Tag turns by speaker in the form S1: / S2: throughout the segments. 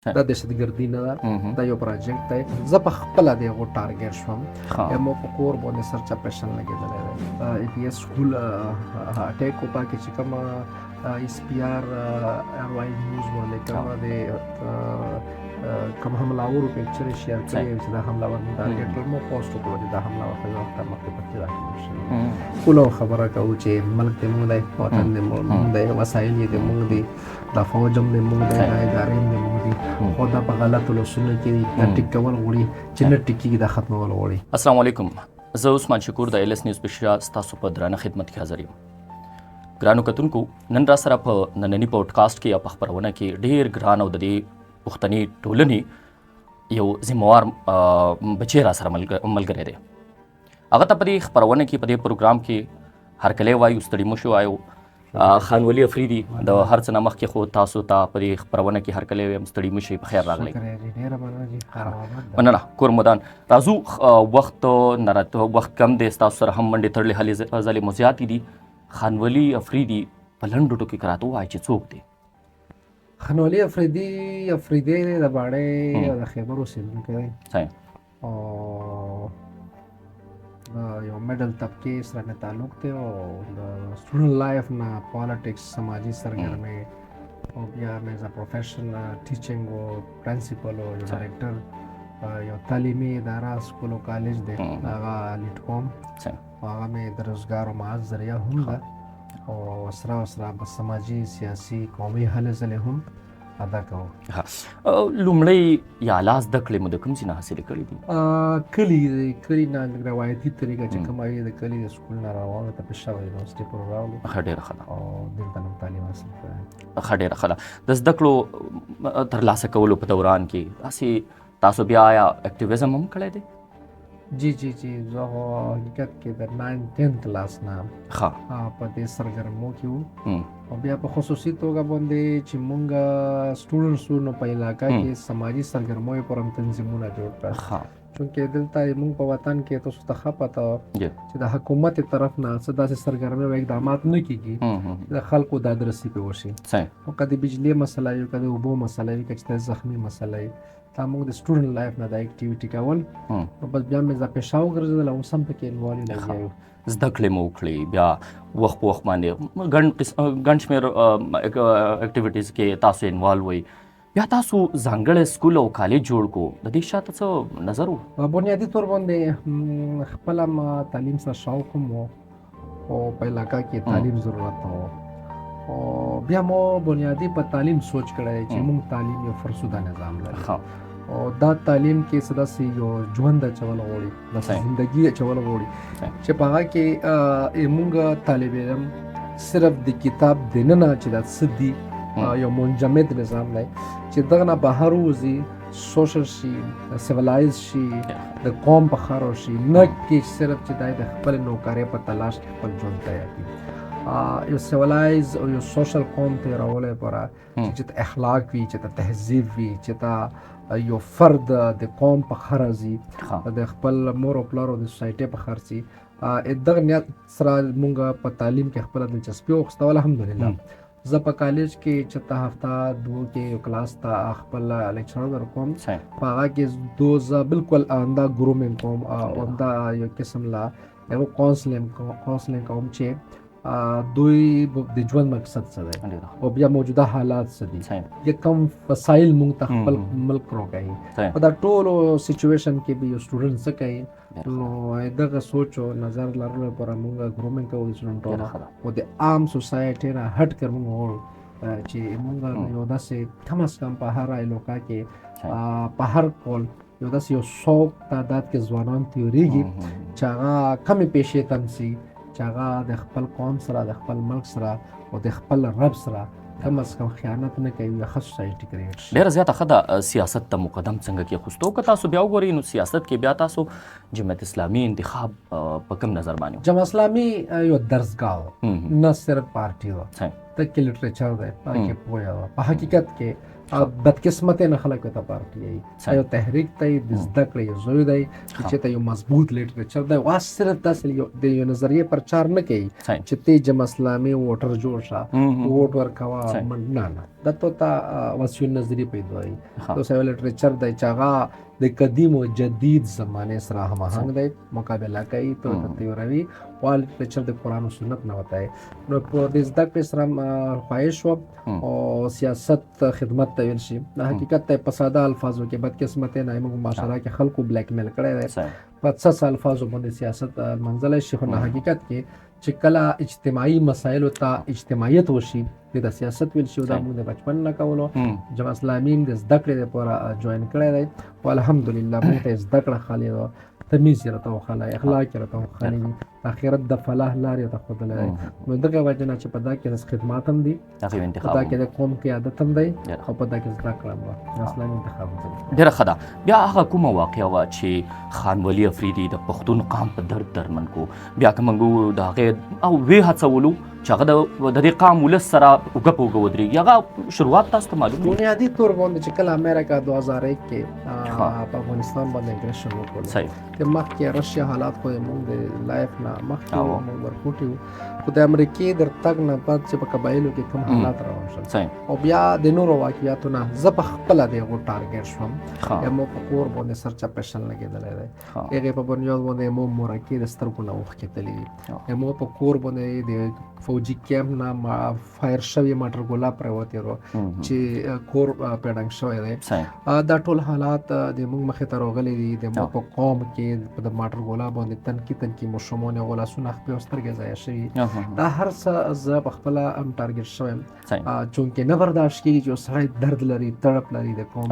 S1: دا دهشتګردي نه ده، دا یو پروجیکټ دی. زه په خپله د هغو ټارګېټ شوم. مو په کور باندې سرچ اپریشن لګېدلی دی. ای پی ایس سکول اټیک و پاکې چې کومه ایس پی آر واي نیوز باندې کومه د کوم حملاورو پکچر شیر کړی چې دا حملاور مو ټارګېټ کړل. مو پوسټ وکړو چې دا حملاور په یو وخت مخکې پکې راغلی شي. ټولو خبره کوو چې ملک دې مونږ دی، وطن دې مونږ دی، وسایل یې دې مونږ دي، دا فوج هم دې مونږ دی، دا ادارې هم دې مونږ دي. خو دا په غلطو لوسونو کې دا ټیک کول غواړي چې نه ټیکېږي، دا ختمول غواړي.
S2: السلام علیکم. زه عثمان شکور د ایل اس نیوز پیشا ستاسو په درانه خدمت کې حاضر یم. ګرانو کتونکو، نن را سره په نننی پودکاسټ کې یا په خپرونه کې ډېر ګران او د دې پښتني ټولنې یو ذمہوار بچی را سره ملګری دی. هغه ته په دې خپرونه کې په دې پروګرام کې هرکلی وایو، ستړي مو شو وایو. خان ولی افریدي د هر څه نه مخکې خو تاسو ته په دې خپرونه کې هرکلی وایم، ستړي مو شئ، په خیر راغلی. مننه. کور مودان راځو، وخت کم دی، ستاسو سره هم منډې تړلې هلې ځلې مو زیاتې دي. خان ولی افریدي په لنډو ټکو کې راته ووایي چې څوک دی.
S1: خان ولی افریدي د باړې او د خیبر اوسېدونکی دی او د یو میډل طبقې سره مې تعلق دی او د سټوډنټ لایف نه پالیټکس، سماجي سرګرمۍ او بیا مې ایز ا پروفیشن ټیچنګ او پرنسپل او ډایرکټر یو تعلیمي اداره سکول او کالج دی، هغه لیډ کوم. هغه مې د روزګار او معاش ذریعه هم ده او سره په سماجي، سیاسي، قومي هلې ځلې هم ادا کوو.
S2: لومړی یا لاس زده کړې مو د کوم ځای نه حاصلې کړې
S1: دي؟ کلي نه روایتي طریقه چې کومه وي د کلي د سکول نه راوړو ته پېښور یونیورسټۍ پورې راغلو.
S2: ښه، ډېره ښه ده.
S1: او دلته نم تعلیم حاصل کړی.
S2: ښه، ډېره ښه ده. د زده کړو ترلاسه کولو په دوران کې داسې تاسو بیا آیا اکټیویزم هم کړی دی؟
S1: جی زه خو حقیقت کې د 9-10 کلاس نه په دې سرګرمو کې وو او بیا په خصوصي توګه باندې چې مونږ سټوډنټس وو نو په علاقه کې سماجي سرګرمو پر هم تنظیمونه جوړ کړل. چونکې دلته مونږ په وطن کې تاسو ته ښه پته چې د حکومت طرف نه څه داسې سرګرمۍ او اقدامات نه کېږي د خلکو دادرسي پې وشي. او که د بجلي مسله وي، که د اوبو مسله وي، که چې زخمي مسله وي، دا موږ د سټوډنټ لایف نه دا اکټیویټي کول او بس بیا مې دا پیشه وګرځېدل او اوس هم پکې انوالو لګیا یو.
S2: زده کړې مو وکړې، بیا وخت په وخت باندې ګڼ شمېر اکټیویټیز کې تاسو انوالو وئ. بیا تاسو ځانګړی سکول او کالج جوړ کو، د دې شاته څه نظر و؟
S1: بنیادي طور باندې خپله ما تعلیم سره شوق هم و او په علاقه کې تعلیم ضرورت و او بیا مو بنیادي په تعلیم سوچ کړی چې موږ تعلیم یو فرسوده نظام لري او دا تعلیم کې څه داسې یو ژوند اچول غواړي، داسې زندګي اچول غواړي چې په هغه کې موږ طالب علم صرف د کتاب دننه چې دا څه دي یو منجمد نظام دی چې دغه نه بهر وځي، سوشل شي، سیولایز شي، د قوم په خاور شي، نه کې صرف چې دا د خپل نوکرۍ په تلاش کې خپل ژوند تیار کړي. یو سیولایز او یو سوشل قوم تیرولو لپاره چې اخلاق وي، چې تهذیب وي، چې یو فرد د قوم په خاور ځي، د خپل مور او پلار او د سوسایټۍ په خاور ځي. دغه نیت سره موږ په تعلیم کې خپله دلچسپي واخیسته. الحمدلله زه په کالج کې چې ته هفته دوه کې یو کلاس ته خپل لیکچرر ورکوم، په هغه کې زه بالکل آنده ګرومینګ کوم او آنده یو قسم لا یو کاونسلینګ کوم چې دوی د ژوند مقصد څه دی او بیا موجوده حالات څه دي، یا کوم وسایل موږ ته خپل ملک راکوي، په دا ټولو سچویشن کې به یو سټوډنټ څه کوي. نو دغه سوچ او نظر لرلو لپاره موږ ګرومینګ کوو د سټوډنټانو او د عام سوسایټۍ نه هټ کر موږ غواړو چې موږ یو داسې کم از کم په هر علاقه کې په هر کال یو داسې یو 100 تعداد کې ځوانان تیریږي چې هغه کمې پیشې تم سي، چې هغه د خپل قوم سره، د خپل ملک سره او د خپل رب سره کم از کم خیانت نه کوي، ښه سوسایټي کریټ شي.
S2: ډېره زیاته ښه ده. سیاست ته مقدم څنګه کېښوستو؟ که تاسو بیا وګورئ نو سیاست کې بیا تاسو جمعیت اسلامي انتخاب په کوم نظر باندې؟
S1: جمعیت اسلامي یو درسګاه و، نه صرف پارټي وه، تکې لټریچر دی، پکې پوهه وه. په حقیقت کې بدقسمتۍ نه خلک ته پارټي یو تحریک دی، د زده کړې یو ځای دی چې ته یو مضبوط لټریچر دی. وا صرف داسې د یو نظریې پرچار نه کوي چې ته جمعیت اسلامي ووټر جوړ شه، ووټ ورکوه، نه د تو ته وسیع النظری پیدا وي تو سیو لټریچر د چاغه د قدیم او جدید زمانه سره هماهنګ دی مقابله کوي تو تیوروي وال لټریچر د قرآن او سنت نه وتاي نو په دې زده کړې سره خواهش و او سیاست خدمت ته ویل شي د حقیقت ته په ساده الفاظو کې بدقسمتۍ نه موږ معاشره کې خلکو بلیک میل کړی دی په څه الفاظو باندې سیاست منځلای شي خو نه حقیقت کې چې کله اجتماعي مسایلو ته اجتماعیت وشي د سیاست ویل شي دا موږ د بچپن نه کولو جمع اسلامي د زده کړې لپاره جوائن کړی دی او الحمدلله موږ ته زده کړه خالي ده تمیز راته وخاله اخلاق راته وخاله اخرت د فلاح لارې ته خودلای نو دغه وجه نه چې په دا کې د خدمات هم دي
S2: هغه انتخاب
S1: دا کې د قوم قیادت هم دی او په دا کې زده کړه هم اسلامي انتخاب هم
S2: ډیره ښه ده بیا هغه کومه واقعه وه چې خان ولی افریدي د پښتون قام په درد درمن کو بیا که موږ د هغې او ویې هڅولو چې هغه د دې قام ولس سره اوږه په اوږه ودرېږي هغه شروعات تاسو ته معلوم دی
S1: بنیادي طور باندې چې کله امریکا 2001 کې په افغانستان باندې اګریشن وکړ د مخکې رشیا حالات خو موږ د لایف نه مخکې موږ ورکوټي خو د امریکې در تګ نه بعد چې په قبایلو کې کوم حالات روان شول او بیا د نورو واقعیاتو نه زه په خپله د هغو ټارګېټ شوم مو په کور باندې سرچ اپریشن لګېدلی دی هغې په بنیاد باندې مو مورکې د سترګو نه اوښکې تللي دي مو په کور باندې د فوجي کیمپ نه فایر شوی موټر ګولا پروتې ورو چې کور پیډنګ شوی دی دا ټول حالات د موږ مخې ته راغلي دي د مو په قوم کې د موټر ګولا باندې تنکي ماشومان یې غلاسونه خپې او سترګې ضایع شوي دا هر څه زه په خپله هم ټارګېټ شویم چونکې نه برداشت کېږي چې یو سړی درد لري تړپ لري د قوم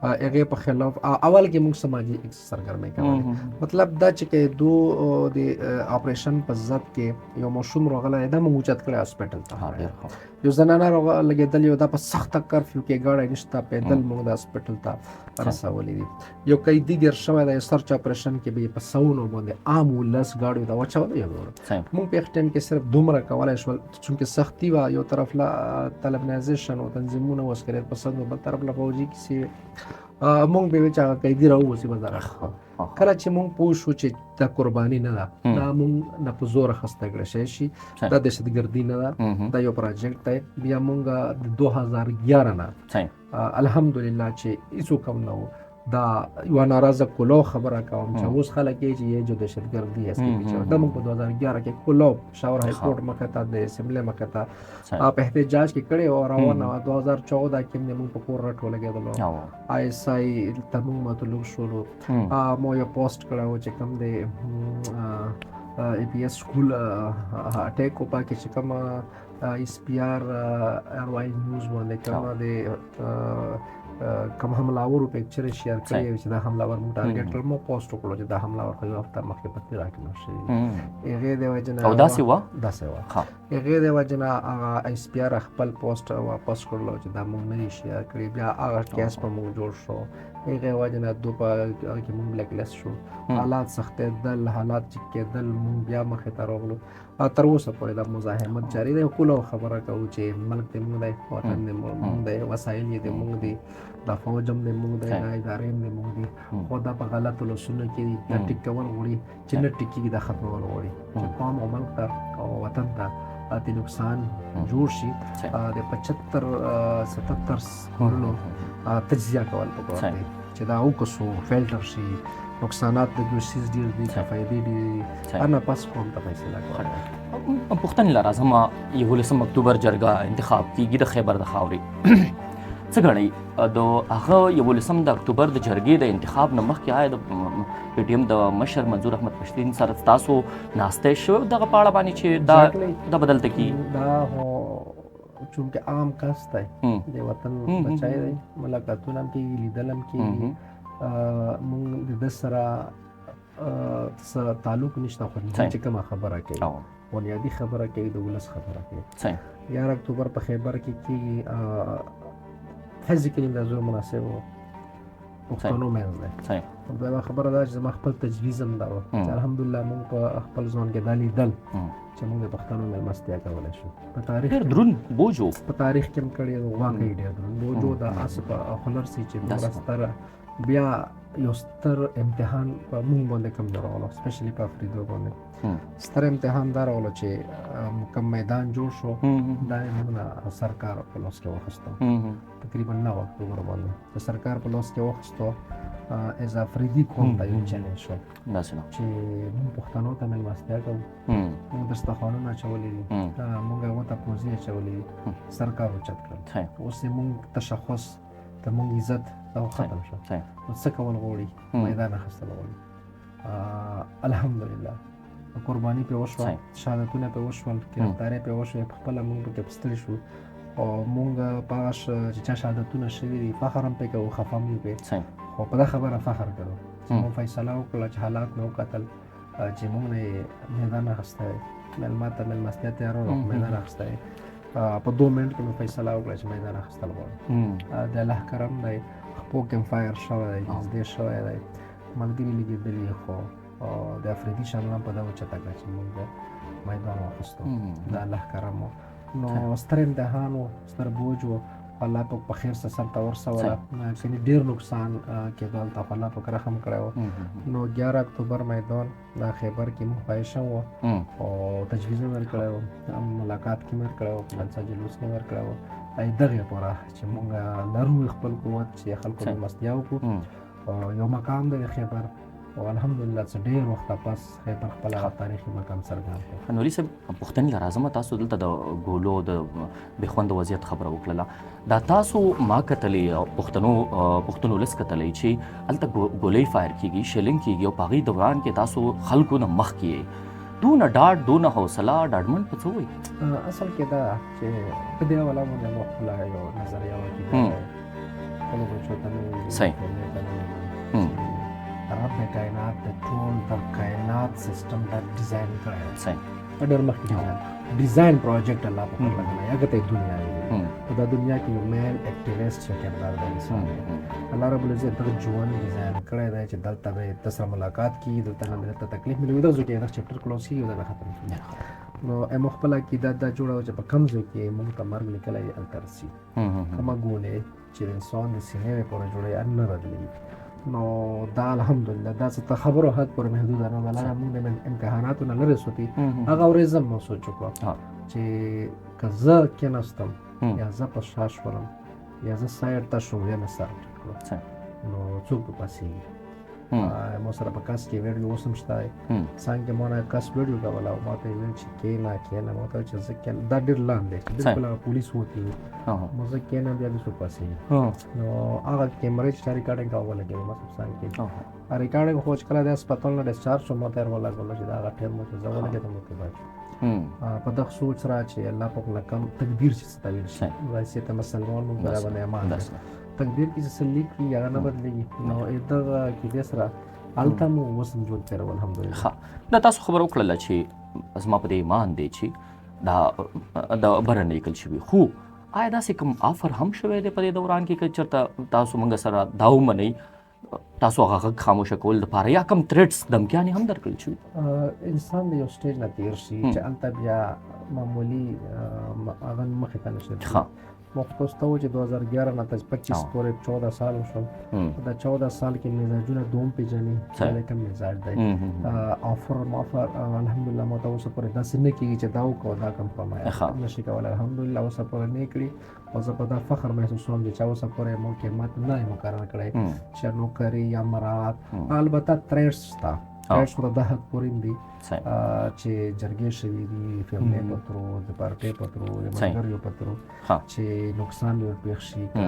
S1: هغې په خلاف اول کې موږ سماجي سرګرمۍ کولې مطلب دا چې دو د اپریشن په ضد کې یو ماشوم راغلی دا موږ اوچت کړی هاسپټل ته یو زنانه لګېدلې وه دا په سخته کرفیو کې ګاډی نشته پیدل موږ د هاسپټل ته رسولي دي یو قیدي ګیر شوی دی سرچ اپریشن کې به یې په سوونو باندې عام ولس ګاډیو ته واچولی موږ په یخ ټایم کې صرف دومره کولی شول چونکې سختي وه یو طرف له طلبنایزیشن او تنظیمونه و عسکریت پسند و بل طرف له فوجي کیسې مونږ به وی چې هغه قیدي راووځي بازار کله چې مونږ پوه شو چې دا قرباني نه ده دا مونږ نه په زوره خسته کړی شي دا دهشتګردي نه ده دا یو پروجیکټ دی بیا مونږ د 2011 نه الحمدلله چې هیڅوک هم نه و دا یو ناراضه کلو خبره کوم چې اوس خلک یې چې یې جو دهشتګردي است چې دا موږ په 2011 کې کلو شاور های کورټ مخه ته د اسمبلی مخه ته په احتجاج کې کړي او روانه 2014 کې موږ په کور راټول کېدلو آی اس آی تمام مطلوب شروع مو یو پوسټ کړو چې کوم د ای پی ایس سکول اٹیک او پاکه چې کوم اس پی آر واي نیوز باندې کوم د کوم حملاورو پکچر شیر کړی چې دا حملاور مو ټارګټ کړ مو پوسټ وکړو چې دا حملاور خو هفته مخکې پکې راکړل شي هغه د وجنه
S2: او داسې و
S1: هغه د وجنه اس پی آر خپل پوسټ واپس کړلو چې دا مونږ نه شیر کړی بیا هغه کیس په مونږ جوړ شو هغه وجنه دوه کې مونږ بلیک لیست شو حالات سخت دل حالات چې کېدل مونږ بیا مخې ته راغلو تر اوسه پورې د مزاحمت جاری دی کولو خبره کوو چې ملک دې مونږ دی وطن دې مونږ دی وسایل دې مونږ دی دا فوجم دې مونږ دی دا ادارې دې مونږ دی خو دا په غلطو لاسونو کې د ټیکول غوړي چې نه ټیکېږي دا ختمول غوړي چې قوم او ملک ته او وطن ته د نقصان جوړ شي د 75-77 کورونو تجزیه کول پکار دی چې دا وکړو فلټر شي نقصانات د دوسیز ډیر دي فائدې دي انا پاس کوم ته فیصله کوي
S2: پښتون لازم یو 19 اکتوبر جرګه انتخاب کیږي د خیبر د خاوري څه غړي د هغه یو 19 د اکتوبر د جرګې د انتخاب نه مخکې د پی ټی ایم د مشر منظور احمد پښتین سره تاسو ناشته شو دغه پاړه باندې چې دا بدلته کی
S1: دا هو چونکه عام کس دی د وطن بچای دی ملاقاتونه هم کېږي لیدل هم کېږي مونږ د سره تعلق نشته خو چې کومه خبره کوي بنیادی خبره کوي د ولس خبره کوي 11 اکتوبر په خیبر کې کېږي فزیکلی د زور مناسب پښتنو مېز دی دا خبره ده چې زما خپل تجویز هم دا و چې الحمدلله موږ په خپل ځوان کې دا لیدل چې موږ د پښتنو مېلمستیا کولی شو. په تاریخ
S2: ډېر دروند بوج و
S1: په تاریخ کې هم کړی واقعي ډېر دروند بوج و. د آس په هنر سي چې دومره ستره بیا یو ستر امتحان په موږ باندې کوم راغلو، سپیشلی په افریدو باندې ستر امتحان دا راغلو چې کوم میدان جوړ شو دا یې موږ سرکار په لاس کې واخیستو. تقریبا 9 اکتوبر باندې د سرکار په لاس کې واخیستو از افریدي قوم ته یو چیلنج شو چې موږ پښتنو ته مېلمستیا کوو، موږ دسترخوانونه اچولي دي، موږ هغو ته پوزې اچولي دي، سرکار اوچت کړل. اوس یې موږ تشخص د موږ عزت دا ختم شو. نو څه کول غواړي؟ میدان اخیستل غواړي. الحمدلله قرباني پرې وشوه، شهادتونه پرې وشول، ګرفتارۍ پرې وشوې، پخپله موږ پکې ستړي شو او موږ په هغه چې چا شهادتونه شوي دي فخر هم پرې کوو، خفه هم یو پرې، خو په دا خبره فخر کوو چې موږ فیصله وکړله چې حالات مې وکتل چې موږ نه یې میدان اخیستی، مېلمه ته مېلمستیا تیاره وه، میدان اخیستی. په 2 منټ کې مې فیصله وکړه چې میدان اخیستل غواړم. د الله کرم دی، خپو کیم فایر شوی دی، نږدې شوی دی، ملګري لګېدلي، خو د افریدي شانونه په دا وچته کړه چې موږ میدان واخیستو. د الله کرم و. نو ستر امتحان و، ستر بوج و، الله پاک په خیر سره سرته ورسوله. کني ډېر نقصان کېدو هلته خو الله پاک رحم کړی و. نو 11 اکتوبر میدان دا خیبر کې موږ پایشه وو او تجویز مې ورکړی و، ملاقات کې مې ورکړی و، جلسه جلوس کې مې ورکړی و. دغې پوره چې موږ لرو خپل قوت چې خلکو مېلمستیا وکړو. یو مقام دی خیبر او الحمدلله چې ډېر وخته پس خیبر خپل هغه تاریخي مقام څرګند کړ.
S2: خان ولي صاحب، پوښتنې له راځم، تاسو دلته د ګولو د بېخونده وضعیت خبره وکړله. دا تاسو ما کتلې پښتنو ولس کتلی چې هلته ګولۍ فایر کېږي، شیلنګ کېږي او په هغې دوران کې تاسو خلکو نه مخکې یې دونه ډاډ، دونه حوصله، ډاډمن په څه وایي؟
S1: اصل کې دا چې په دې حواله باندې مو خپله یو نظریه وکړي خپلو بچو ته مې
S2: صحیح
S1: رب کائنات د ټول د کائنات سیستم دا ډیزاین کړی دی. صحیح ډېر مخکې ډیزاین پروجیکټ الله په خپل لګولی، هغه ته یې دنیا ویلي. په دا دنیا کې یو مین اکټیویسټ چې کردار د انسان دی، الله رب العزت دغه ژوند ډیزاین کړی دی چې دلته به یې سره ملاقات کېږي، دلته نه به درته تکلیف ملوي، دغه ځای کې دغه چپټر کلوز کېږي او دا به ختم کېږي. نو موږ خپله عقیده دا جوړه وه چې په کوم ځای کې موږ ته مرګ لیکلی دی هلته رسي، کومه ګولۍ چې د انسان د سینې پورې جوړوي هغه نه بدلېږي. نو دا الحمدلله دا څه ته خبرو حد پورې محدوده نه ده. لکه موږ د امتحاناتو نه لرې سوتي، هغه ورځ هم مو سوچ وکړه چې که زه کېناستم یا زه په شا شولم یا زه سایډ ته شوم یا مې سر ټیټ کړو نو څوک به پاسېږي. ما سره په کس کې ویډیو اوس هم شته، څنګه ما نه کس ویډیو کوله او ما ته یې ویل چې کېنه، ما ته ویل چې زه کېنم، دا ډېر لاندې بالکل هغه پولیس وتي ما زه کېنم بیا مې څوک پاسېږي. نو هغه کیمرې چې ریکارډینګ ته ولګېدو ما صاحب څنګه کې ریکارډینګ خو چې کله د هسپتال نه ډسچارج شوم ما ته یې ولګولو چې دا هغه ټایم مو چې زه ولګېدم نو کې په دغه سوچ سره چې الله پاک نه کم تقدیر چې څه ته ویل شي، وایسې ته مسلمان مونږ برابر باندې امان ده، تقدیر کې چې څه لیکي هغه نه بدلېږي. نو دغه عقیدې سره هلته مو اوس هم ژوند تېرول الحمدلله.
S2: دا تاسو خبره وکړله چې زما په دې ایمان دی چې دا د بره نه لیکل شوي، خو آیا داسې کوم آفر هم شوی دی په دې دوران کې که چېرته تاسو موږ سره دا ومنئ تاسو هغه غږ خاموشه کول دپاره یا کوم تھریټس دمکیانې هم درکړل شوي؟
S1: انسان د یو سټیج نه تېر شي چې هلته بیا معمولي هغه مخې ته نه شي. ما خو تاسو ته وویل چې 2011 نه تر 25 پورې 14 سال وشول. دا 14 سال کې مزاجونه دوم پېژني چې کوم مزاج دی. آفر الحمدلله ما ته اوسه پورې داسې نه کېږي چې دا وکړو دا کم کمایه نشي کولی. الحمدلله اوسه پورې نه کړي او زه په دا فخر محسوسوم چې چا اوسه پورې مو قیمت نه یې مقرر کړی چې نوکري یا مراعات. البته تریټس شته، تریټس خو د حد پورې دي چې جرګې شوي دي، فیملی په ترو، د پارټۍ په ترو، د ملګریو په ترو چې نقصان به ورپېښ شي. که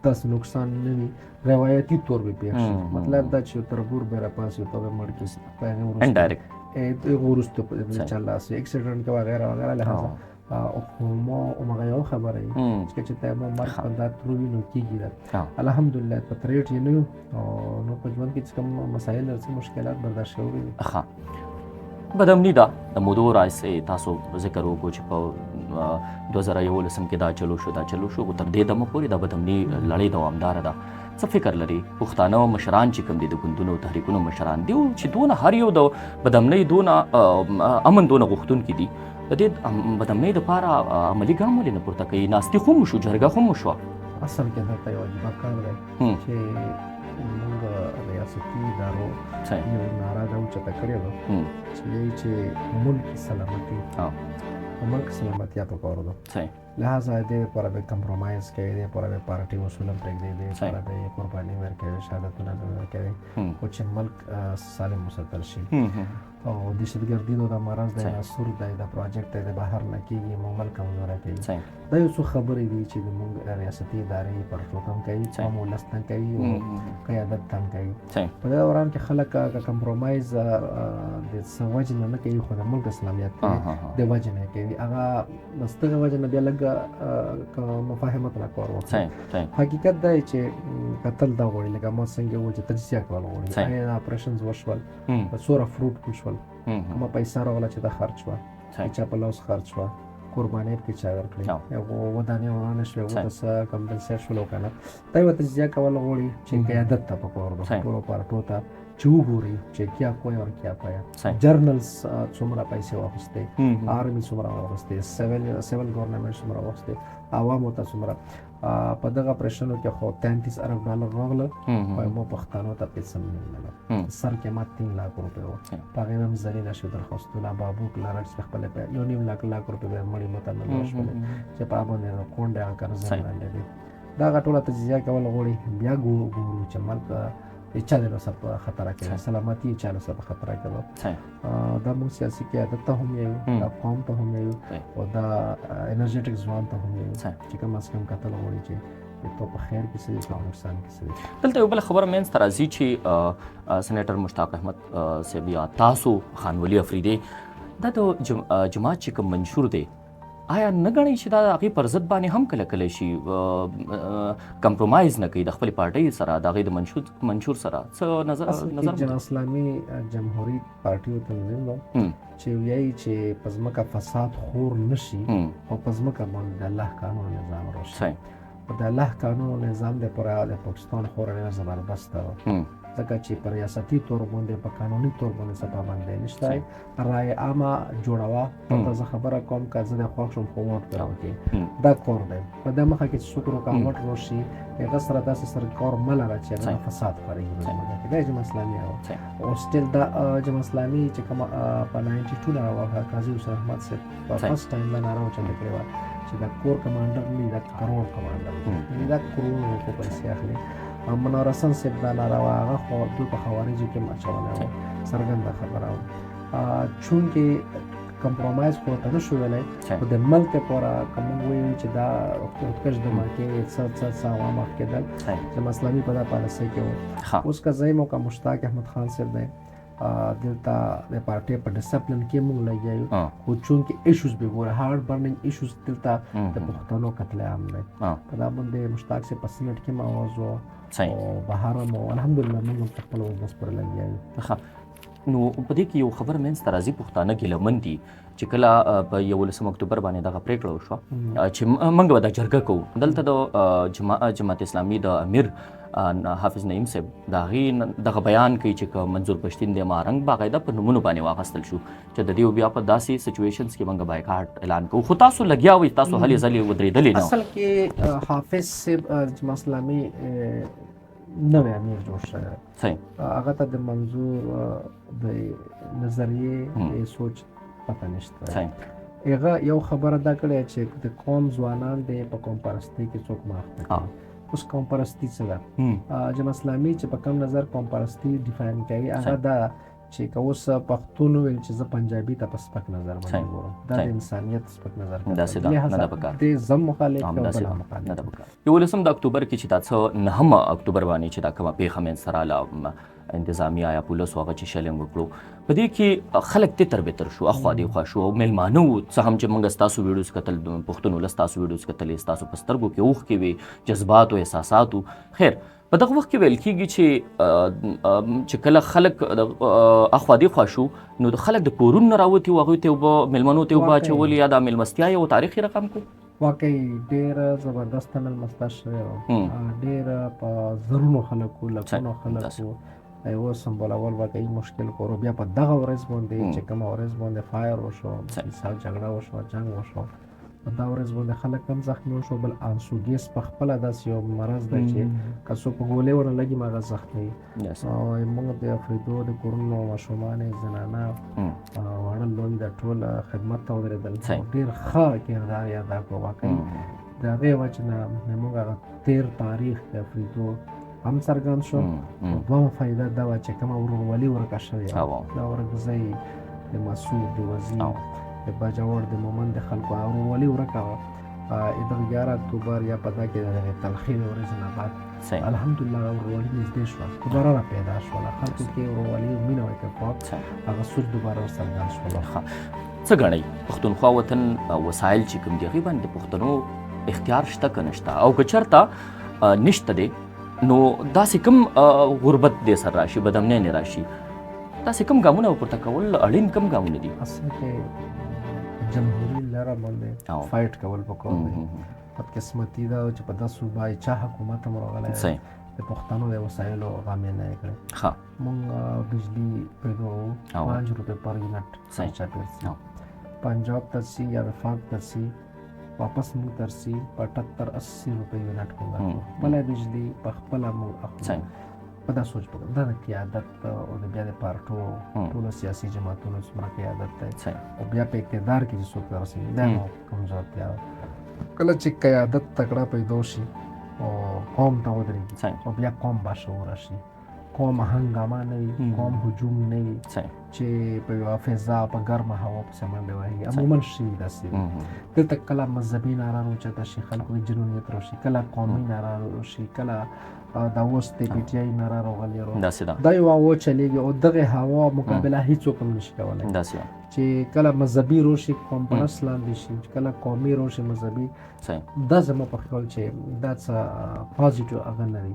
S1: داسې نقصان نه وي روایتي طور به پېښ شي، مطلب دا چې تربور به راپاسي ته به مړ کړي په هغې وروسته په چل لاس اکسیډنټ کې وغیره وغیره لحاظه خو ما همغه یو خبره وي چې چې ته مو مرګ په دا ترو وي نو کېږي ده. الحمدلله په تریټ یې نه نو په ژوند کې چې کوم مسایل او څه مشکلات برداشت شوي دي.
S2: بدامني ده د مودو راځي تاسو ذکر وکړو چې په 2011 کې دا چلو شو خو تر دې دمه پورې د بدامني لړۍ دوامداره ده. څه فکر لري پښتانه مشران چې کوم دي د ګوندونو تحریکونو مشران دي چې دونه هر یو د بدامنۍ دونه امن دونه غوښتونکي دي د دې بدامنۍ دپاره عملي ګام ولې نه پورته کوي؟ ناستي خو مو شو، جرګه خو مو شوه.
S1: اصل کې دلته یو عجیبه کار دی چې موږ ریاستي ادارو یو ناره ده اوچته کړې ده چې ملک سلامتي ملک سلامتیا پکار ده، لہذا دې لپاره به کمپرومایز کوي، دې لپاره به پارټي اصول هم پرېږدي، دې لپاره به قرباني ورکوي، شهادتونه ورکوي خو چې ملک سالم وساتل شي. او دهشتګردي د مرض دی، ناسور دی، د پروجیکټ دی، د بهر نه کېږي، موږ ملک کمزوری کوي. دا یو څو خبرې دي چې زموږ ریاستي ادارې پر ټوک هم کوي، قوم ولس هم کوي او قیادت هم کوي. په دې دوران کې خلک کمپرومایز د څه وجې نه کوي خو د ملک اسلامیت د وجې نه کوي، هغه بس دغه وجې نه بیا لږ مفاهمت نه کار وکړي. حقیقت دا چې قتل دا غواړي لکه ما څنګه وویل چې تجزیه کول غواړي، آیا اپریشنز وشول، څومره فروټ وشول، کومه پیسه راغله چې دا خرج شوه، چا په لاس خرج شوه، قرباني پکې چا ورکړې، یو ودانۍ ورانه شوې، اوس څه کمپنسیټ شول او که نه. دا یوه تجزیه کول غواړي چې قیادت ته پکار ده، ټولو پارټو ته چې وګوري چې کیا کوي او کیا پایا. جرنلز څومره پیسې واخیستې، آرمي څومره واخیستې، سیول ګورنمنټ څومره واخیستې، عوامو ته څومره. په دغه اپریشنو کې خو 33 ارب ډالر راغله او مو پښتانو ته پیسې نه سر کې ما 3 लाख روپۍ و، په هغې هم زرینه شو درخواستونه بابو کلارک خپل په 1.5 लाख روپۍ به مړي مته نه شول چې په باندې کونډه هغه قرض باندې دي. دا ټوله تجزیه کول غواړي. بیا ګورو چې ملک چا له سب خطر کې سلامتی چا له سب خطر کې دا مو سیاسي قیادت ته هم یو، دا قوم ته هم یو او دا انرژیټک ځوان ته هم یو چې کوم اسکم قتل غواړي چې ته په خیر کې سې او نقصان کې سې.
S2: دلته یو بل خبره مینځ ته راځي چې سېنیټر مشتاق احمد صاحب یا تاسو خان ولی افریدي دا د جماعت چې کوم منشور دی آیا نه ګڼئ چې دا د هغې پر ضد باندې هم کله کله شي کمپرومایز نه کوي د خپلې پارټۍ سره، د هغې د منشور سره؟ څه نظر
S1: جن اسلامي جمهوري پارټي او تنظیم ده چې وایي چې په ځمکه فساد خور نشي او په ځمکه باندې د الله قانون نظام راشي. د الله قانون نظام دپاره د پاکستان خورا ډېره زبردست ده، ځکه چې په ریاستي طور باندې په قانوني طور باندې څه پابندۍ نشته. رایې عامه جوړوه، ته زه خبره کوم که زه د خوښ شم خو ووټ به راوکړي، دا کار دی. په دې مخه کې چې څوک رکاوټ راشي هغه سره داسې سرکار مه لره چې هغه فساد خپرېږي په ځمکه کې. دا جمع اسلامي او سټیل دا جمع اسلامي چې کومه په 92 نه راوغه قاضي حسین احمد صاحب په فرست ټایم دا ناره وچلې کړې وه چې دا کور کمانډر نه دا کروڑ کمانډر دا کروڑ په پیسې اخلي. منور حسن صاحب دا ناره وه هغه خو دوی په خوارجو کې اچولی وه، څرګنده خبره وه. چونکې کمپرومایز خو ورته نه شو ویلی خو د ملک لپاره که موږ ووایو چې دا خودکش د مارکې څه عوام مخ کېدل چې اسلامي په دا پالیسۍ کې و. اوس که زه یم او که مشتاق احمد خان صاحب دی دلته د پارټۍ په ډسپلن کې موږ لګیا یو، خو چونکې ایشوز به ګوره هارډ برننګ ایشوز دلته د پښتنو قتل عام دی. په دا باندې مشتاق صاحب په سینټ کې آواز و او بهر هم الحمدلله موږ په خپل وزنس پورې لګیا یو.
S2: نو په دې کې یو خبر منځ ته راځي، پښتانه ګیلمن دي چې کله په 11 اکتوبر باندې دغه پرېکړه وشوه چې موږ به دا جرګه کوو. دلته د جماعت اسلامي د امیر حافظ نعیم صاحب د هغې دغه بیان کوي چې منظور پښتین د مارنګ باقاعده په نومونو باندې واخیستل شو چې د دې بیا په داسې سچویشنز کې موږ بایکاټ اعلان کوو، خو تاسو لګیا وئ، تاسو هلې ځلې ودرېدلې نه.
S1: اصل کې حافظ صاحب جماعت اسلامي نوی امیر جوړ شوی، هغه ته د منظور د نظریې د سوچ پته نشته. هغه یو خبره دا کړې چې د قوم ځوانان د په قوم پرستۍ کې څوک ماخته کوي. اوس قوم پرستي څه ده؟ جماعت اسلامي چې په کوم نظر قوم پرستي ډیفاین کوي هغه دا چې که اوس پښتون وویل چې زه پنجابي ته په سپک نظر باندې ګورم، دا د انسانیت سپک نظر دی، زه مخالف یم بل مخالف.
S2: 11 اکتوبر کې چې دا څه 9 اکتوبر باندې چې دا کومه پیښه منځته راغله انتظامیه یا پولیسو هغه چې شلنګ وکړو، په دې کې خلک تتر بتر شو، اخوا دیخوا شو، میلمانه وو. څه هم چې موږ ستاسو ویډیوز کتل، پښتون ولس ستاسو ویډیوز کتلې، ستاسو په سترګو کې اوښکې وې، جذبات او احساسات وو. خیر په دغه وخت کې ویل کېږي چې کله خلک اخوا دیخوا شو نو د خلک د کورونو نه راوتي وو، هغوی ته اوبه میلمنو ته اوبه اچولې یا دا میلمستیا یو تاریخي رقم کو.
S1: واقعي ډېر زبردست میلمسته شوې وه، ډېر په زرونو خلکو لکونو خلکو اوس سمبولول واقعي مشکل کورو. بیا په دغه ورځ باندې چې کومه ورځ باندې فایر وشو، مثال جګړه وشوه، جنګ وشو، په دا ورځ باندې خلک هم زخمي وشو. بل انسوګیس په خپله داسې یو مرض دی چې که څوک په ګولۍ ورنه لګي نو هغه زخمي. موږ د افریدو د کورونو ماشومانې، زنانه، واړه لوی د ټول خدمت ته ودرېدل، ډېر ښه کردار یې ادا کړو. واقعي د هغې وجې نه موږ هغه تېر تاریخ د افریدو هم څرګند شو. دومره فایده دا وه چې کومه ورورولي ورکه شوې، دا ورکزی د مسعود، د وزیر، د باجوړ، د مومند د خلکو ورورولي ورکه وه. دغه 11 اکتوبر یا په دا کې د تلخۍ د ورځې نه بعد الحمدلله ورورولي نږدې شوه، دوباره را پیدا شوله. خلکو کې ورورولي او مینه وه که هغه سوچ دوباره ورڅرګند شوله.
S2: څه ګڼئ پښتونخوا وطن وسایل چې کوم دي هغې باندې د پښتنو اختیار شته که نشته، او که چېرته نشته دی نو داسې کوم غربت دې سره راشي، بدامنۍ راشي، داسې کوم ګامونه ورپورته کول اړین کوم ګامونه دي؟
S1: اصل کې جمهوري لاره باندې فایټ کول پکار دی. بدقسمتي دا چې په دا صوبه چا حکومت هم راغلی د پښتنو د وسایلو غامې نه یې کړې. مونږ بجلی پیدا 5 روپے پر یونټ چاپېر، پنجاب ته ځي یا وفاق ته ځي واپس موږ ترسي په 78-80 روپۍ یونټ کې بله بجلي په خپله موږ اخلو. په دا سوچ پکړو دا د قیادت او د بیا د پارټو ټولو سیاسي جماعتونو څومره قیادت دی او بیا په اقتدار کې چې څوک رسېږي دا نو کمزورتیا ده. کله چې قیادت تکړه پیدا شي او قوم ته ودرېږي او بیا قوم باشعوره شي، قوم هنګامه نه وي، قوم هجوم نه وي چې په یوه فضا په ګرمه هوا پسې منډې وهي. عموما شوي داسې وي. دلته کله مذهبي ناره راوچته شي، خلکو کې جنونیت راشي، کله قومي ناره راشي، کله دا اوس د پي ټي آی ناره راغلې دا یو هوا چلېږي او دغې هوا مقابله هېڅوک هم نشي کولی. چې کله مذهبي راشي قوم پرست لاندې شي، کله قومي راشي مذهبي، دا زما په خیال چې دا څه پازیټیو هغه نه دی.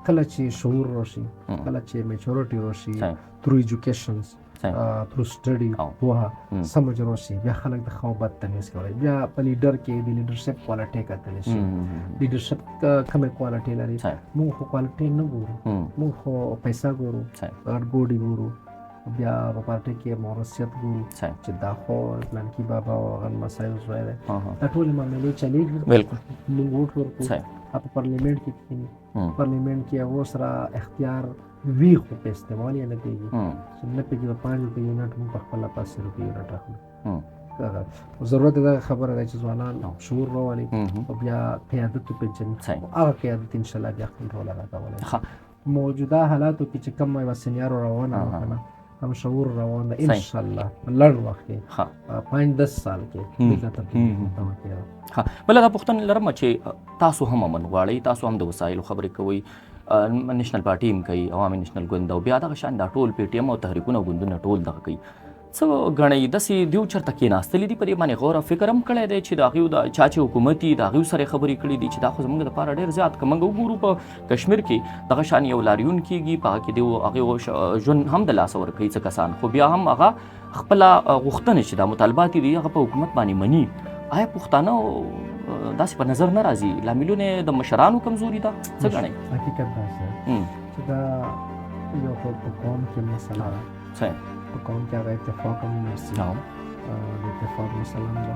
S1: کله چې شعور راشي، کله چې میچورټي راشي تھرو ایجوکیشن، تھرو سټډي، پوهه سمجھ راشي، بیا خلک د ښه او بد تمیز کولی. بیا په لیډر کې د لیډرشپ کوالټۍ کتلی شي. لیډرشپ کومې کوالټۍ لري؟ موږ خو کوالټۍ نه ګورو، موږ خو پیسه ګورو، غټ ګوډي ګورو، بیا په پارټۍ کې مورثیت ګورو چې دا خو پلانکي بابا او هغه مسایل زوی دی. دا ټولې معاملې چلېږي. موږ ووټ ورکوو، په پارلیمنټ کې کښېني، پارلیمنټ کې هغو سره اختیار وي خو په استعمال یې نه کېږي. چې نه پکې په 5 روپۍ یونټ موږ په خپله 80 روپۍ یونټ اخلو. ضرورت یې دغه خبره ده چې ځوانان شعور راولي او بیا قیادت وپېژني، هغه قیادت انشاءالله بیا خپل رول ادا کولی. موجوده حالاتو کې چې کوم یوه سینیارو روانه وه که نه، هم شعور روان ده انشاءالله په لږ وخت کې 5-10 سال کې بېرته تبدیلي کېږي.
S2: بله دا پوښتنه لرم چې تاسو هم امن غواړئ، تاسو هم د وسایلو خبرې کوئ، نیشنل پارټي هم کوي، عوامي نیشنل ګوند او بیا دغه شان دا ټول پی ټي ایم او تحریکونه او ګوندونه ټول دغه کوي. څه ګڼئ داسې دیو چېرته کېناستلي دي په دې باندې غور او فکر هم کړی دی چې د هغوی د چا چې حکومت دي د هغوی سره یې خبرې کړي دي چې دا خو زموږ دپاره ډېر زیات که موږ وګورو په کشمیر کې دغه شان یو لاریون کېږي، په هغه کې د هغې ژوند هم د لاسه ورکوي څه کسان، خو بیا هم هغه خپله غوښتنې چې دا مطالبات دي هغه په حکومت باندې مني. آیا پښتانه داسې په نظر نه راځي لاملونه د مشرانو کمزوري ده؟ څه ګڼئ؟
S1: حقیقت داسې چې دا یو په قوم کې مسله ده، په قوم کې هغه اتفاق هم نرسي، د اتفاق مسله هم ده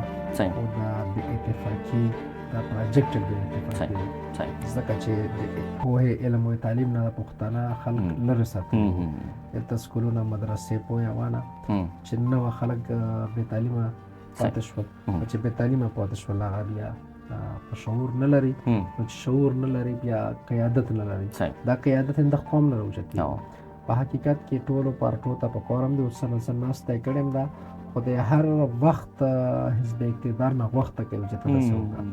S1: او دا بې اتفاقي دا پروجیکټډ بې اتفاقي ده، ځکه چې د پوهې علم او تعلیم نه پښتانه خلک لرې ساتي. دلته سکولونه مدرسې پوهې وانه چې نوه خلک بې تعلیمه پاتې شول، چې بې تعلیمه پاتې شول هغه بیا په شعور نه لري، نو چې شعور نه لري بیا قیادت نه لري. دا قیادت هم د قوم نه راوچتېږي. په حقیقت کې ټولو پارټو ته پکار هم دی اوس څه ناسته یې کړې هم ده، خو د هر وخت حزب اقتدار نه وخته کوي چې ته داسې وکړه.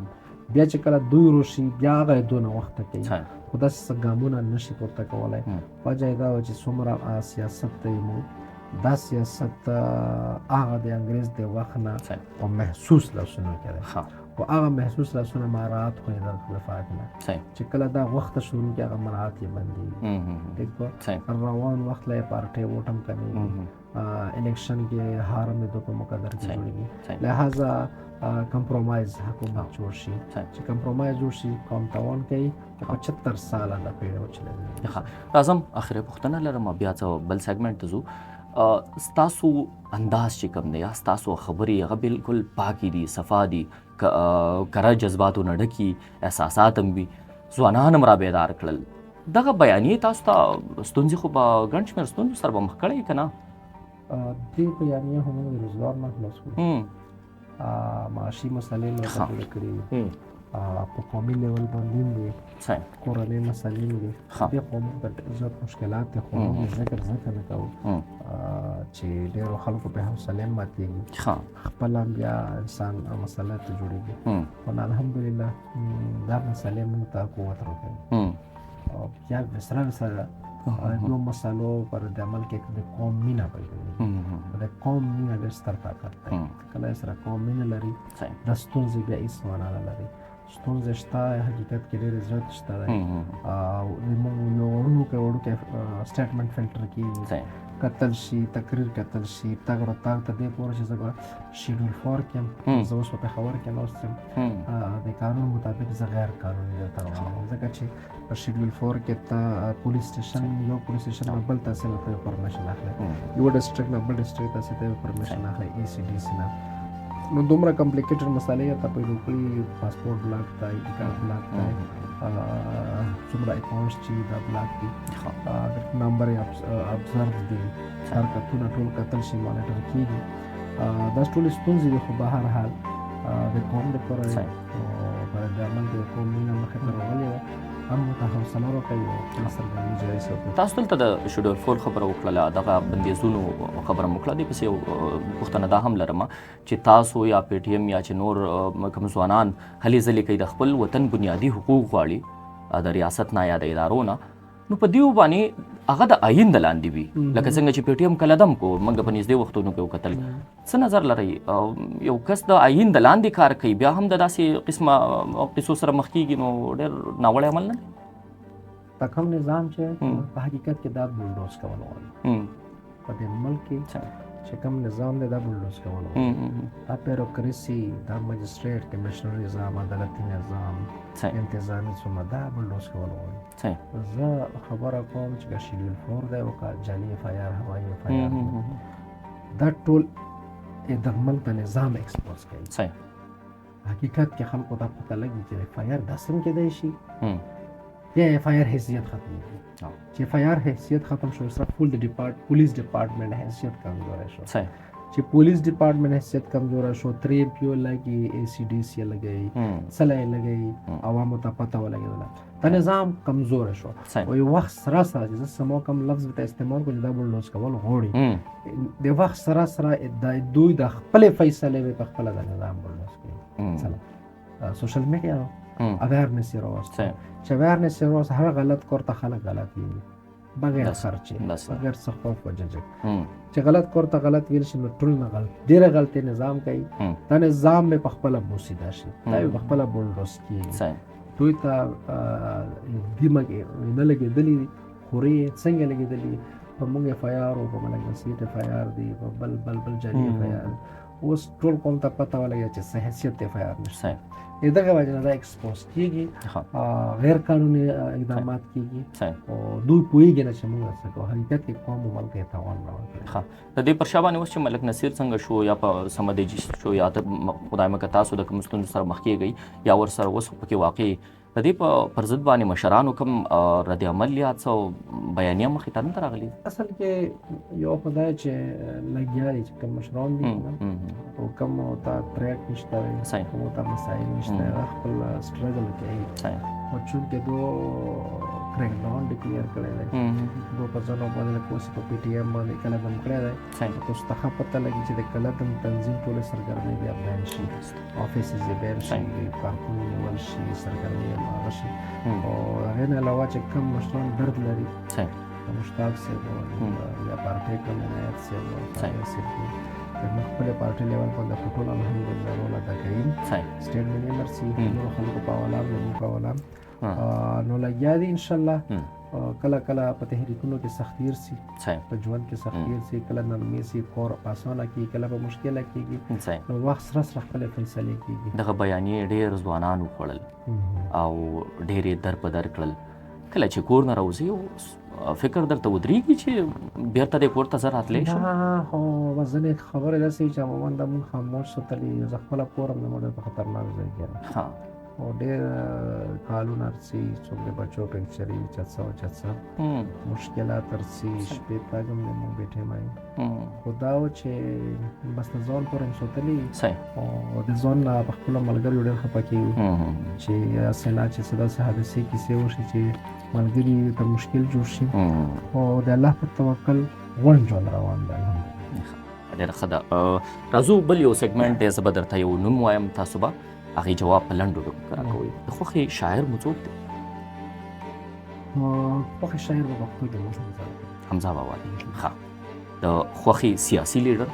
S1: بیا چې کله دوی راشي بیا هغه یې دونه وخته کوي، خو داسې ګامونه نشي پورته کولی. وجه یې دا وه چې څومره سیاست ته یې دا سیاست هغه د انګریز د وخت نه په محسوس لاسونو کې دی، خو هغه محسوس رسونه مراعات خو یې د خلفات نه
S2: صحیح
S1: چې کله دا وخت شروع کې هغه مراعات یې بندېږي ٹھیک په
S2: صحیح
S1: روان وخت لا پارټي ووټم کمیږي الیکشن کې هار مې د په مقدر کې جوړیږي لہذا کمپرومایز حکومت جوړ شي چې کمپرومایز جوړ شي قوم تاوان کوي 75 ساله د پیړو چلوي
S2: راځم اخره پوښتنه لرم بیا څه بل سیګمنټ ته ځو ستاسو انداز چې کوم دی یا ستاسو خبرې هغه بالکل پاکي دي صفا دي کره جذباتو نه ډکي احساسات هم وي ځوانان هم را بیدار کړل دغه بیانیې تاسو ته ستونزې خو به ګڼ شمېر ستونزو سره به مخ کړی که نه
S1: دې بیانیې هم موږ روزګار نه خلاص کړو معاشي مسلې مې جوړې کړې په قومي لیول باندې دي کورنۍ مسلې دي دې قوم په زیات مشکلات دي خو موږ ذکر نه کوو چې ډېرو خلکو په حوصله ماتېږي خپل هم بیا انسان مسله ته جوړېږي خو الحمدلله دا مسلې موږ ته قوت راکوي بیا سره دو مسالو پر د عمل کې د قوم مینه پیدا د قوم مینه ډېر ستر طاقت دی کله سره قوم مینه لري د ستونزې بیا هېڅ معنا نه لري ستونزې شته حقیقت کې ډېر زیات شته دی او موږ یو وړوکی سټیټمنټ فلټر کېږي کتل شي تقریر کتل شي تګ راتګ ته دې پورې چې زه به شیډول 4 کې یم زه اوس په پېښور کې ناست یم د قانون مطابق زه غیر قانوني دلته روان یم ځکه چې په شیډول 4 کې ته پولیس سټیشن یو پولیس سټیشن نه بل تحصیل ته پرمیشن اخلي یو ډسټریکټ نه بل ډسټریکټ تحصیل ته پرمیشن اخلي ای سی ډي سی نه نو دومره کمپلیکیټډ مسالې ته پیدا کړي پاسپورټ بلاک ته آی ډي کارت بلاک ته څومره اکاونټس چې دا بلاک دي نمبر یې ابزرو دي حرکتونه ټول کتل شي مانیټر کېږي دا ټولې ستونزې دي خو به هر حال د قوم دپاره دی او د عمل د قوم مینه مخې ته راغلې وه هم ورته حوصله راکوي او خپل څرګندي جایز وکړي
S2: تاسو دلته د شیډول 4 خبره وکړله دغه بندیزونو خبره مو وکړه دې پسې یو پوښتنه دا هم لرم چې تاسو یا پی ټي ایم یا چې نور کوم ځوانان هلې ځلې کوي د خپل وطن بنیادي حقوق غواړي د ریاست نه یا د ادارو نه نو په دیو باندې هغه د آئین د لاندې وي لکه څنګه چې پی ټي ایم کلدم کو موږ په نږدې وختونو کې وکتل څه نظر لرئ یو کس د آئین د لاندې کار کوي بیا هم د داسې قسمه قصو سره مخ کېږي نو ډېر ناوړی عمل نه دی
S1: دا کوم نظام چې په حقیقت کې دا بلډوز کول غواړي په دې ملک کې چې کوم نظام دی دا بلډوز کول غواړي دا بیروکراسي دا مجسټریټ کمیشنر نظام عدالتي نظام انتظامي څومره دا بلډوز کول غواړي زه خبره کوم چې شیډول 4 دی او که جعلي اف آی آر هوایي اف آی آر دا ټول د ملک د نظام ایکسپوز کوي حقیقت کې خلکو ته پته لګي چې اف آی آر داسې هم کېدای شي یا اف آی آر حیثیت ختمېږي چې اف آی آر حیثیت ختم شو سره فول د پولیس ډپارټمنټ حیثیت کمزوری شو چې پولیس ډپارټمنټ حیثیت کمزوری شو 3 ایم پی او لګي ای سی ډي سی لګي سلای لګي عوامو ته پته ولګېدله دا نظام کمزوری شو او یو وخت سره چې زه سمو کم لفظ ته استعمال کړم دا بلډوز کول غواړي د وخت سره دوی د خپلې فیصلې په خپله د نظام بلډوز کوي سوشل میډیا اویرنس یې راوسته چې اویرنس یې راوسته هر غلط کار ته خلک غلط ویلي بغیر خرچې بغیر څه خوف و ججک چې غلط کار ته غلط ویل شي نو ټول نه غلط ډېره غلطي نظام کوي دا نظام مې په خپله بوسیده شي دا یې په خپله بلډوز کېږي دوی ته دماغ نه لګېدلي دي خورې څنګه لګېدلي په موږ اف آی آر او په ملک نصیحت اف آی آر دی په بل جعلي اف آی آر اوس ټول قوم ته پته ولګېده چې څه حیثیت د اف آی آر نشته دغه وجه نه دا ایکسپوز کېږي غیر قانوني اقدامات کېږي او دوی پوهېږي نه چې موږ څه کوو حقیقت کې قوم او ملک ته تاوان راوړي
S2: د دې پر شا باندې اوس چې ملک نصیر څنګه شو یا په سمدجي شو یا خدای مکه تاسو د کوم ستونزو سره مخ کېږئ یا ورسره اوس پکې واقع د دې پر ضد باندې مشرانو کوم رد عمل یا څه بیانیه مخې ته نه راغلي
S1: اصل کې یو خدای چې لګیا دي چې کوم مشران دي او کوم ته تریک نشته کوم ته مسایل نشته خپل سټرګل کوي او چونکې دو کرینګ ډاون ډیکلیئر کړی دی دو په ځانو باندې کوس په پی ټي ایم باندې کلدم کړی دی تاسو ته پته لګي چې د کلدم تنظیم ټولې سرګرمۍ بیا بیان شي افیسز یې بیان شي کارکونې نیول شي سرګرمۍ یې ماغه شي او هغې نه علاوه چې کوم مشران درد لري مشتاق صاحب یا پارټۍ کوم عنایت صاحب موږ خپل پارټي لیول په د ټول الحمدلله رول ادا کوي.
S2: صحیح
S1: سټیټ ممبر سي نور خلکو په اولام نه په اولام نو لګیا دي ان شاء الله. کله کله په تحریکونو کې سختیر سي،
S2: صحیح
S1: په ژوند کې سختیر سي، کله نرمي سي، کور آسانه کیږي، کله په مشکله کیږي.
S2: صحیح
S1: نو وخت سره سره خپل فیصلې کیږي.
S2: دغه بیانیې ډېر ځوانان وخوړل او ډېر یې در په در کړل. کله چې کور نه راوځي فکر درته ودرېږي چې بیرته دې کور ته زه راتلی شم؟
S1: خو بس ځینې خبرې داسې وي چې عموما د مونږ خاموش ساتلي. زه خپله کور هم زموږ ډېر په خطرناک ځای کې یم او ډېر کالونه رسي، څوک د بچو پنکچري چتسه مشکلات رسي، شپې تګ هم مونږ بیټې مایو. خو دا و چې بس د ځان پورې هم ساتلي او د ځان نه په خپلو ملګریو ډېر خفه کېږو چې هسې نه چې څه داسې حادثې کیسې وشي چې ملګري ته مشکل جوړ شي. او د الله په توکل غونډ ژوند روان دی الحمدلله.
S2: ډېره ښه ده. راځو بل یو سیګمنټ دی، زه به درته یو نوم وایم، تاسو به هغې جواب په لنډو ډکو راکوئ. د خوښې شاعر مو څوک دی؟
S1: خوښې شاعر په پښتو کې موږ
S2: حمزه بابا دی. ښه. د خوښې سیاسي لیډر؟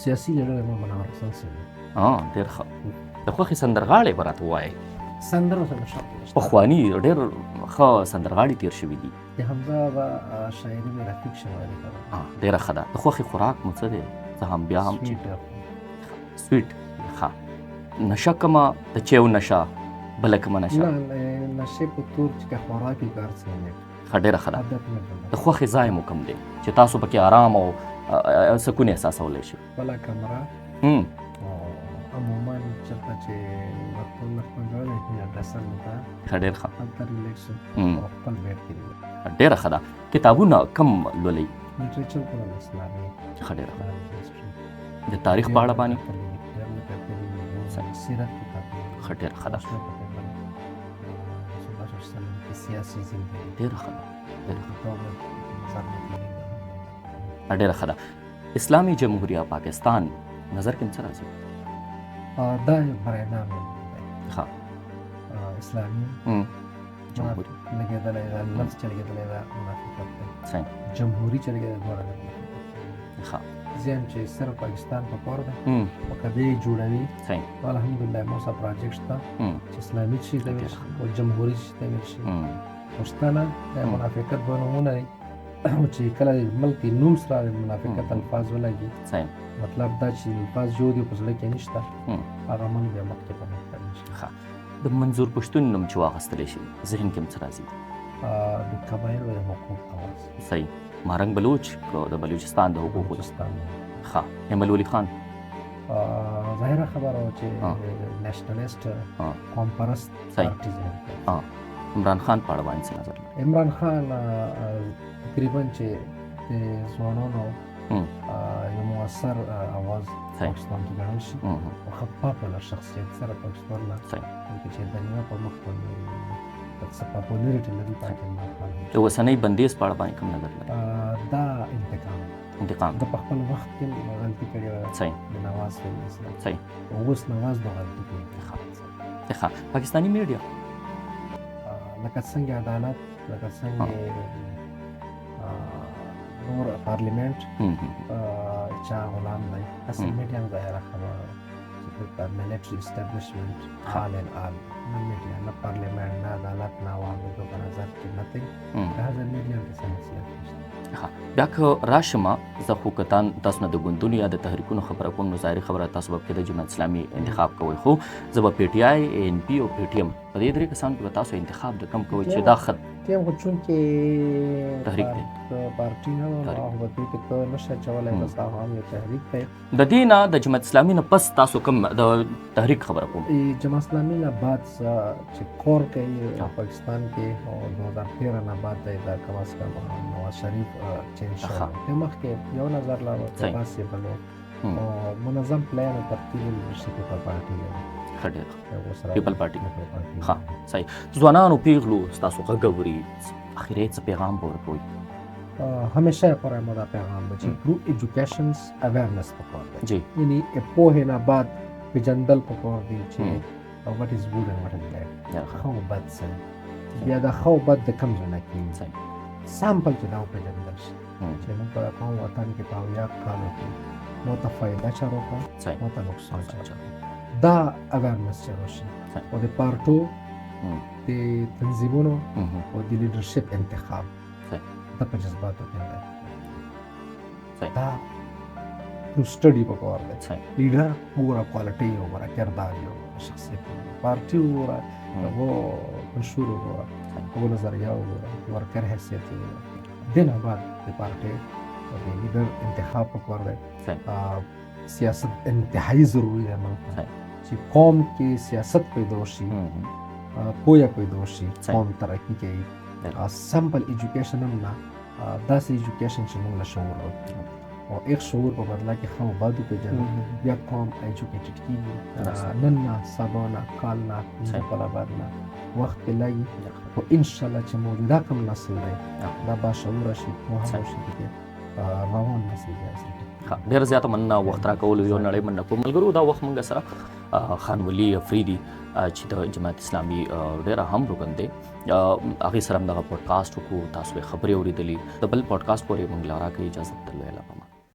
S1: سیاسي لیډر مو منور حسن صاحب.
S2: ډېر ښه. د خوښې سندرغاړی به راته ووایئ.
S1: سندرو سره شوق
S2: پخواني ډېر ښه سندرغاړي تېر شوي دي.
S1: د حمزه بابا شاعري مې رفیق شوی دی.
S2: ډېره ښه ده. د خوښې خوراک مو څه دی؟ زه هم بیا هم سویټ. ښه. نشه کومه د چیو نشه، بله کومه نشه؟
S1: نه نشې په طور چې خوراکي کار څه نه.
S2: ښه ډېره ښه ده. د خوښې ځای مو کوم دی چې تاسو پکې آرام او سکون احساسولی شئ؟
S1: بله کمره عموما چېرته چې وخت منځولی کړي ډسل ته.
S2: ښه ډېر ښه.
S1: هلته ریلیکس او خپل بیټ کې.
S2: ډېره ښه ده. کتابونه کم لولئ؟
S1: لټریچر قرآن اسلامي.
S2: ښه ډېره ښه. د تاریخ په اړه باندې؟
S1: سیرت کتاب.
S2: ښه ډېره ښه ده.
S1: سیاسي زندگی.
S2: ډېره ښه ده. ډېره ښه ده. اسلامي جمهوریه پاکستان نظر کې څه راځي؟
S1: دا یو براینا دی.
S2: ښه.
S1: اسلامي
S2: جمهوریه
S1: لګېدلی ده، لفظ چې لګېدلی ده منافقت دی.
S2: صحیح.
S1: جمهوري چې لګېدلی ده دواړه منافقت.
S2: ښه.
S1: ځین چې صرف پاکستان په کار دی او که دی جوړوي.
S2: صحیح.
S1: الحمدلله مو سره پروجیکټ شته چې اسلامي شي ته ویل شي او جمهوري شي ته ویل شي. پښتانه د منافقت دوه نومونه دي چې کله د ملک نوم سره د منافقت الفاظ ولګي.
S2: صحیح.
S1: مطلب دا چې الفاظ جو دي په زړه کې نشته، هغه من بیا مخکې په مخکې نشي.
S2: ښه. د منظور پښتون نوم چې واخیستلی شي ذهن کې څه راځي؟
S1: د قبایلو د حقوق اواز.
S2: صحیح. مارنګ بلوچ د بلوچستان د حقوقو.
S1: بلوچستان.
S2: ښه. احمد ولی خان
S1: ظاهره خبره وه چې نیشنلیسټ قوم پرست پارټي ځای.
S2: عمران خان په اړه باندې څه نظر لري؟
S1: عمران خان تقریبا چې د ځوانانو یو مؤثر اواز پاکستان کې ګڼل شي او ښه پاپولر شخصیت سره پاکستان نه چې د دنیا په مخ باندې څه پاپولاریټي لري. عمران خان
S2: د اوسنۍ بندیز په اړه باندې کوم نظر لري؟
S1: دا انتقام د په خپل وخت کې غلطي کړې وه.
S2: صحیح.
S1: د نواز شریف اسلام.
S2: صحیح.
S1: اوس نواز به غلطي کوي.
S2: ښه. پاکستاني میډیا
S1: لکه څنګه عدالت، لکه څنګه نور پارلیمنت چا غلام دی، هسې میډیا هم ظاهره خبره چې د ملیټري اسټابلیشمنټ حال الحال نه میډیا نه پارلیمنت نه عدالت نه عوامو په نظر کې نتنګ لهذا میډیا کې څه حیثیت نشته.
S2: بیا که راشمه زه خو که تاسو نه د ګوندونو یا د تحریکونو خبره کوم نو ظاهري خبره تاسو به د جماعت اسلامي انتخاب کوئ، خو زه به پی ټي آی، ان پي او پی ټي ایم په دې درې کسانو کې به تاسو انتخاب د کم کوئ چې دا خط
S1: ټیم خو چونکې
S2: تحریک دی
S1: پارټي نه وه نو هغه به دوی کې ته نشې اچولی، بس هغه هم یو تحریک دی.
S2: د دې نه د جماعت اسلامي نه پس تاسو کوم د تحریک خبره کوم؟
S1: جماعت اسلامي نه بعد چې کور کوي پاکستان کې او 2013 نه بعد دی دا کم از کم نواز شریف چینج شوی دی. مخکې یو نظر لرو پاسې بل او منظم پلان او ترتیب لیډرشپ په پارټي لري.
S2: ښه ډېر پیپل پارټي. ښه صحیح. ځوانانو پیغلو ستاسو غږ اوري، اخري څه پیغام به ورکوئ؟
S1: همیشه لپاره ما دا پیغام دی چې تھرو ایجوکیشنز اویرنس پکار دی.
S2: جی.
S1: یعنی پوهې نه بعد پیژندل پکار دی چې what is good and what is bad. ښه او بد څه بیا دا ښه او بد د کوم ځای نه کېږي. سامپل چې دا وپېژندل شي چې موږ په افغان وطن کې په 70 کالو کې مو ته فایده چارو کا
S2: صحیح.
S1: مو ته نقصان
S2: صحیح.
S1: چارو دا اویرنس چارو شي
S2: صحیح.
S1: او د پارټو
S2: مم.
S1: د تنظیمونو
S2: مهم.
S1: او د لیډرشپ انتخاب
S2: صحیح.
S1: دا په جذباتو کې دی
S2: صحیح.
S1: دا نو سټډي پکار دی
S2: صحیح.
S1: لیډر وګوره کوالټي وګوره کردار وګوره شخصیت وګوره پارټي وګوره वो منشور وګوره वो नजरिया وګوره ورکر حیثیت وګوره دنه بعد د پارټي او د لیډر انتخاب پکار دی سیاست انتهایی ضروری ہے ملک میں چې قوم کې سیاست پیدا شي پویا پیدا شي قوم ترقی کوي سمپل ایجوکیشن هم نه داسې ایجوکیشن چې موږ له شعور ورکړو او ایک شعور په بدله کې ښه او بد وپېژنو بیا قوم ایجوکیټډ کېږي نن نه سبا نه کال نه بله بعد نه وخت پې لګي خو انشاءالله چې موجوده کوم نسل دی دا باشعوره شي پوهه شي پکې روان نسل دی
S2: ډېر زیاته مننه وخت راکولو یو نړۍ مننه کوم ملګرو دا وخت موږ سره خان ولي افریدي چې د جماعت اسلامي ډېر اهم رکن دی هغې سره هم دغه پوډکاسټ وکړو تاسو یې خبرې اورېدلې د بل پوډکاسټ پورې موږ له راکوي اجازه درلویله